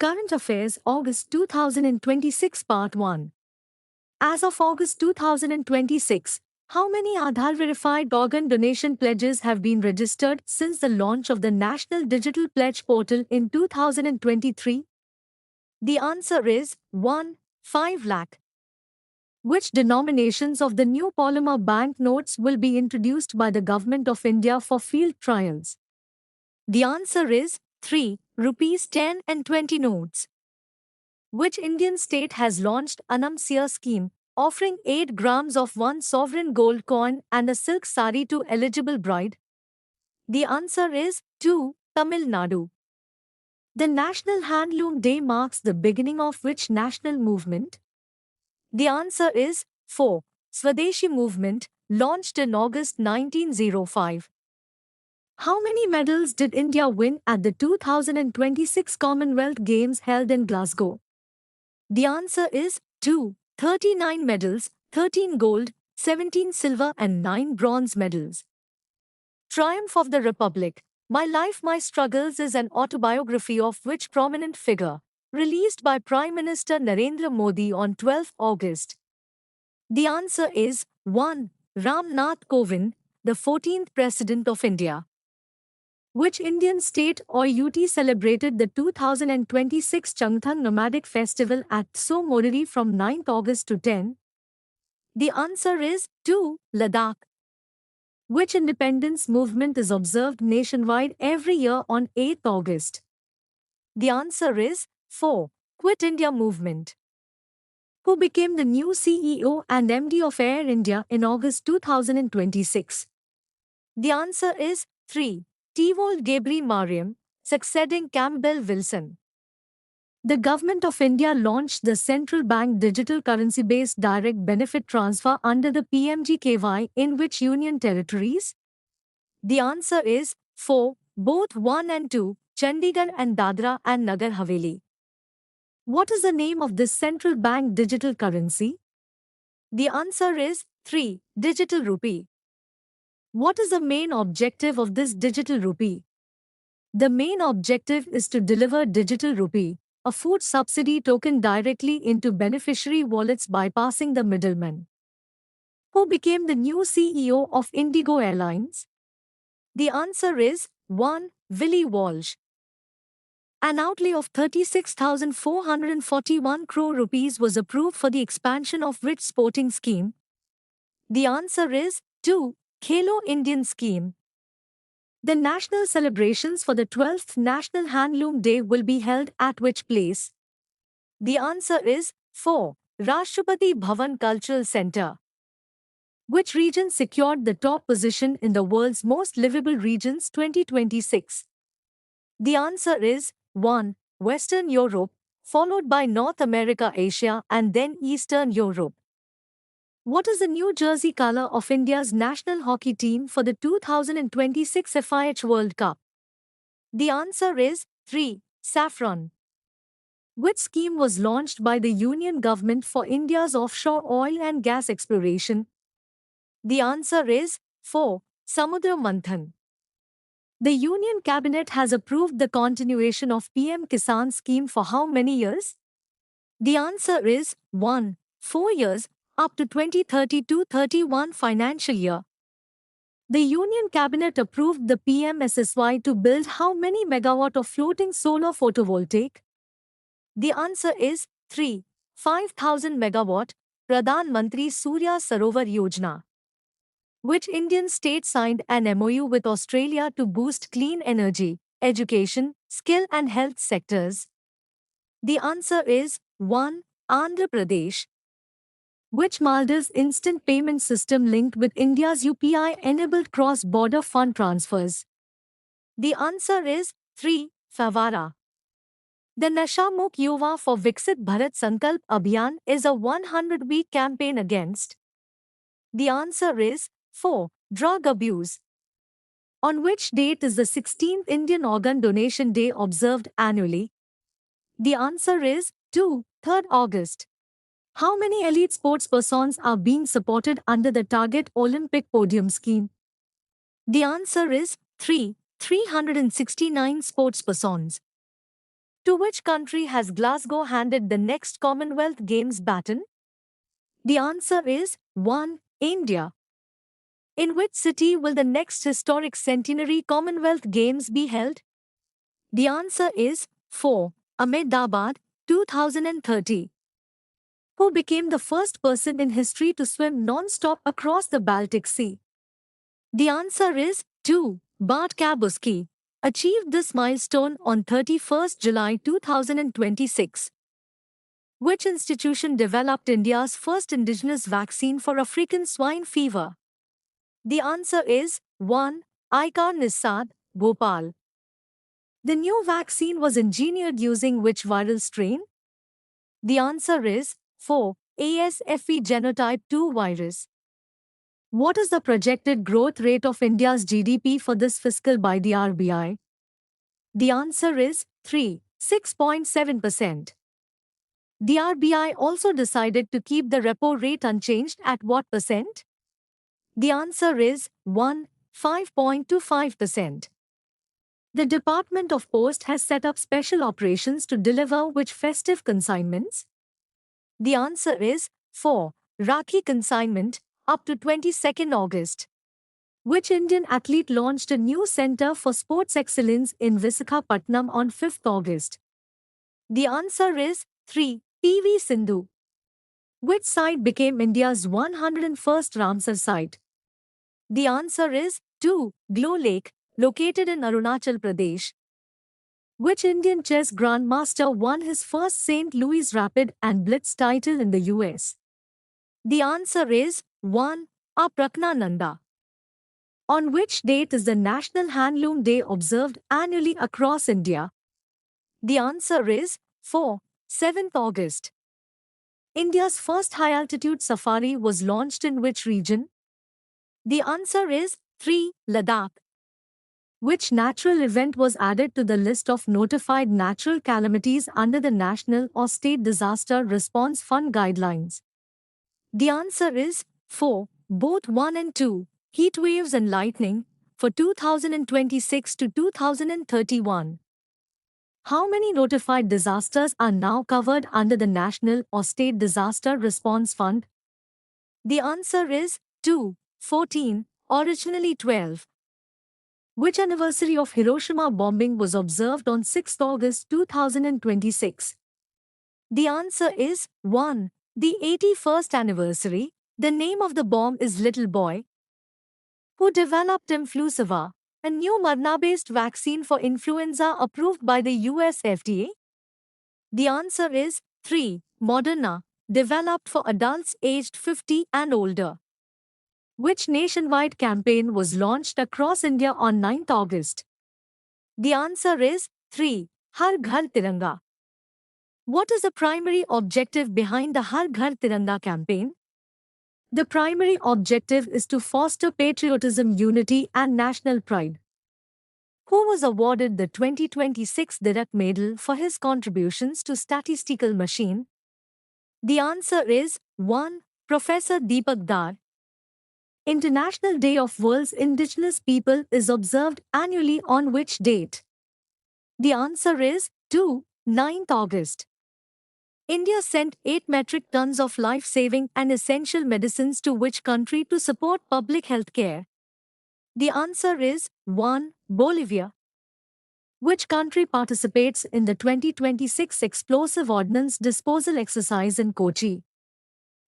Current Affairs August 2026 Part 1. As of August 2026, how many Aadhaar verified organ donation pledges have been registered since the launch of the National Digital Pledge Portal in 2023? The answer is 1. 5 lakh. Which denominations of the new polymer bank notes will be introduced by the Government of India for field trials? The answer is 3. Rupees 10 and 20 notes. Which Indian state has launched Anam-Seer scheme, offering 8 grams of one sovereign gold coin and a silk sari to eligible bride? The answer is 2. Tamil Nadu. The National Handloom Day marks the beginning of which national movement? The answer is 4. Swadeshi movement, launched in August 1905. How many medals did India win at the 2026 Commonwealth Games held in Glasgow? The answer is 2. 39 medals, 13 gold, 17 silver and 9 bronze medals. Triumph of the Republic, My Life, My Struggles is an autobiography of which prominent figure, released by Prime Minister Narendra Modi on 12 August. The answer is 1. Ram Nath Kovind, the 14th President of India. Which Indian state or UT celebrated the 2026 Changthang Nomadic Festival at So Moriri from 9th August to 10? The answer is 2. Ladakh. Which independence movement is observed nationwide every year on 8th August? The answer is 4. Quit India Movement. Who became the new CEO and MD of Air India in August 2026? The answer is 3. Tewol Gebri Mariam, succeeding Campbell Wilson. The Government of India launched the Central Bank Digital Currency-Based Direct Benefit Transfer under the PMGKY in which union territories? The answer is 4. Both 1 and 2, Chandigarh and Dadra and Nagar Haveli. What is the name of this central bank digital currency? The answer is 3. Digital Rupee. What is the main objective of this digital rupee? The main objective is to deliver digital rupee, a food subsidy token directly into beneficiary wallets bypassing the middleman. Who became the new CEO of Indigo Airlines? The answer is 1. Willie Walsh. An outlay of 36,441 crore rupees was approved for the expansion of which sporting scheme? The answer is 2. Khelo Indian scheme. The national celebrations for the 12th National Handloom Day will be held at which place? The answer is 4. Rashtrapati Bhavan Cultural Center. Which region secured the top position in the world's most livable regions 2026? The answer is 1. Western Europe, followed by North America, Asia and then Eastern Europe. What is the New Jersey color of India's national hockey team for the 2026 FIH World Cup? The answer is 3. Saffron. Which scheme was launched by the Union Government for India's offshore oil and gas exploration? The answer is 4. Samudra Manthan. The Union Cabinet has approved the continuation of PM Kisan scheme for how many years? The answer is 1. 4 years, up to 2030-31 financial year. The Union Cabinet approved the PMSSY to build how many megawatt of floating solar photovoltaic? The answer is 3. 5,000 megawatt, Pradhan Mantri Surya Sarovar Yojana. Which Indian state signed an MOU with Australia to boost clean energy, education, skill and health sectors? The answer is 1. Andhra Pradesh. Which Maldives instant payment system linked with India's UPI-enabled cross-border fund transfers? The answer is 3. Favara. The Nasha Mukh Yuva for Viksit Bharat Sankalp Abhiyan is a 100-week campaign against? The answer is 4. Drug abuse. On which date is the 16th Indian Organ Donation Day observed annually? The answer is 2. 3rd August. How many elite sports persons are being supported under the Target Olympic Podium scheme? The answer is 3. 369 sports persons. To which country has Glasgow handed the next Commonwealth Games baton? The answer is 1. India. In which city will the next historic centenary Commonwealth Games be held? The answer is 4. Ahmedabad, 2030. Who became the first person in history to swim non-stop across the Baltic Sea? The answer is 2. Bart Kabusky achieved this milestone on 31st July 2026. Which institution developed India's first indigenous vaccine for African swine fever? The answer is 1. Aikar Nisad, Bhopal. The new vaccine was engineered using which viral strain? The answer is 4. ASFE genotype 2 virus. What is the projected growth rate of India's GDP for this fiscal by the RBI? The answer is 3. 6.7%. The RBI also decided to keep the repo rate unchanged at what percent? The answer is 1. 5.25%. The Department of Post has set up special operations to deliver which festive consignments? The answer is 4. Rakhi consignment, up to 22nd August. Which Indian athlete launched a new center for sports excellence in Visakhapatnam on 5th August? The answer is 3. PV Sindhu. Which site became India's 101st Ramsar site? The answer is 2. Glow Lake, located in Arunachal Pradesh. Which Indian chess grandmaster won his first St. Louis Rapid and Blitz title in the US? The answer is 1. Apraknananda. On which date is the National Handloom Day observed annually across India? The answer is 4. 7th August. India's first high-altitude safari was launched in which region? The answer is 3. Ladakh. Which natural event was added to the list of notified natural calamities under the National or State Disaster Response Fund guidelines? The answer is 4. Both 1 and 2, heat waves and lightning, for 2026 to 2031. How many notified disasters are now covered under the National or State Disaster Response Fund? The answer is 2. 14, originally 12. Which anniversary of Hiroshima bombing was observed on 6 August 2026? The answer is 1. The 81st anniversary. The name of the bomb is Little Boy. Who developed Influsiva, a new Marna-based vaccine for influenza approved by the US FDA? The answer is 3. Moderna, developed for adults aged 50 and older. Which nationwide campaign was launched across India on 9th August? The answer is 3. Har Ghar Tiranga. What is the primary objective behind the Har Ghar Tiranga campaign? The primary objective is to foster patriotism, unity and national pride. Who was awarded the 2026 Dirac Medal for his contributions to statistical machine? The answer is 1. Professor Deepak Dar. International Day of World's Indigenous People is observed annually on which date? The answer is 2. 9th August. India sent 8 metric tons of life-saving and essential medicines to which country to support public health care? The answer is 1. Bolivia. Which country participates in the 2026 Explosive Ordnance Disposal exercise in Kochi?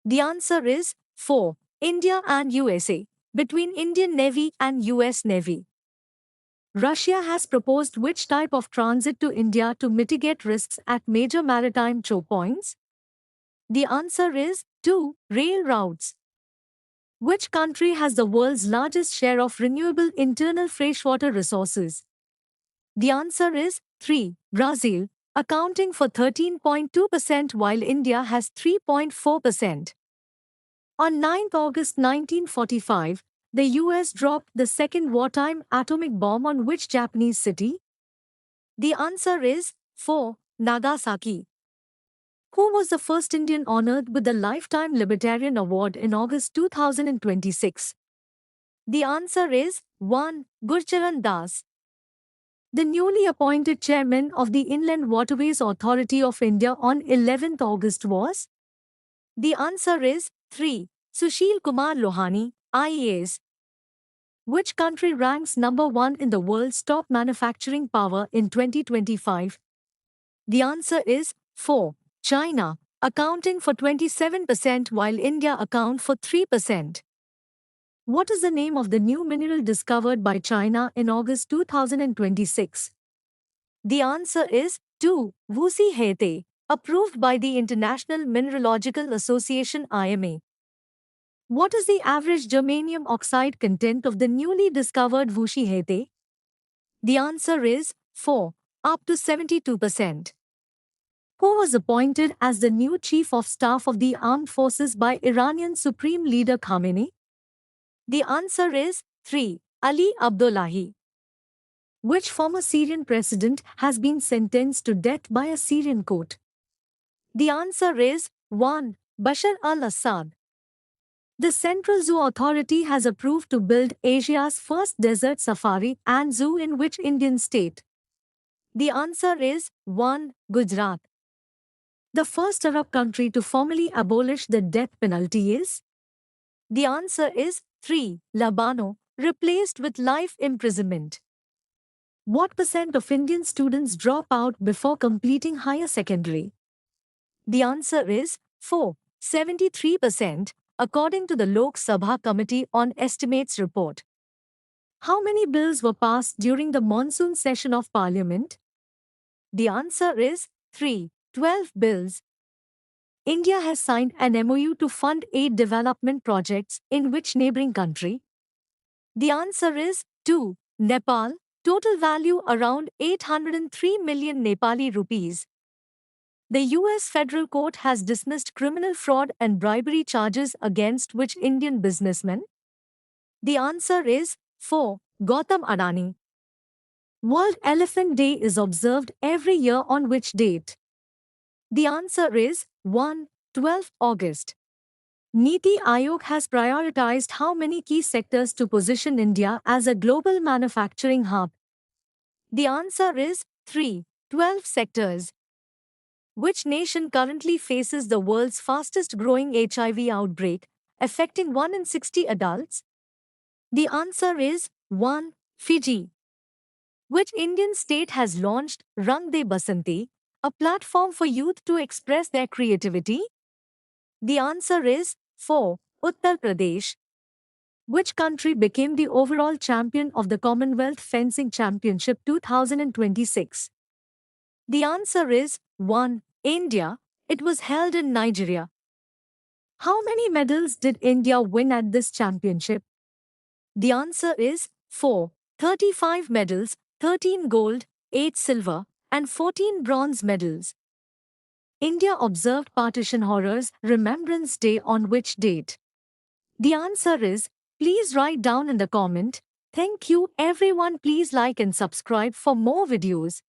The answer is 4. India and USA, between Indian Navy and US Navy. Russia has proposed which type of transit to India to mitigate risks at major maritime choke points? The answer is 2. Rail routes. Which country has the world's largest share of renewable internal freshwater resources? The answer is 3. Brazil, accounting for 13.2% while India has 3.4%. On 9th August 1945, the US dropped the second wartime atomic bomb on which Japanese city? The answer is 4. Nagasaki. Who was the first Indian honored with the Lifetime Libertarian Award in August 2026? The answer is 1. Gurcharan Das. The newly appointed chairman of the Inland Waterways Authority of India on 11th August was? The answer is 3. Sushil Kumar Lohani, IAS. Which country ranks number 1 in the world's top manufacturing power in 2025? The answer is 4. China, accounting for 27% while India account for 3%. What is the name of the new mineral discovered by China in August 2026? The answer is 2. Wuxi Hete, approved by the International Mineralogical Association IMA. What is the average germanium oxide content of the newly discovered Wuxi Hete? The answer is 4. Up to 72%. Who was appointed as the new Chief of Staff of the Armed Forces by Iranian Supreme Leader Khamenei? The answer is 3. Ali Abdullahi. Which former Syrian president has been sentenced to death by a Syrian court? The answer is 1. Bashar al-Assad. The Central Zoo Authority has approved to build Asia's first desert safari and zoo in which Indian state? The answer is 1. Gujarat. The first Arab country to formally abolish the death penalty is? The answer is 3. Lebanon, replaced with life imprisonment. What percent of Indian students drop out before completing higher secondary? The answer is 4. 73%, according to the Lok Sabha Committee on Estimates report. How many bills were passed during the monsoon session of Parliament? The answer is 3. 12 bills. India has signed an MOU to fund 8 development projects in which neighboring country? The answer is 2. Nepal, total value around 803 million Nepali rupees. The US federal court has dismissed criminal fraud and bribery charges against which Indian businessman? The answer is 4. Gautam Adani. World Elephant Day is observed every year on which date? The answer is 1. 12 August. Niti Aayog has prioritized how many key sectors to position India as a global manufacturing hub? The answer is 3. 12 sectors. Which nation currently faces the world's fastest growing HIV outbreak, affecting 1 in 60 adults? The answer is 1. Fiji. Which Indian state has launched Rang De Basanti, a platform for youth to express their creativity? The answer is 4. Uttar Pradesh. Which country became the overall champion of the Commonwealth Fencing Championship 2026? The answer is 1. India. It was held in Nigeria. How many medals did India win at this championship? The answer is 4. 35 medals, 13 gold, 8 silver, and 14 bronze medals. India observed Partition Horrors Remembrance Day on which date? The answer is, please write down in the comment. Thank you everyone. Please like and subscribe for more videos.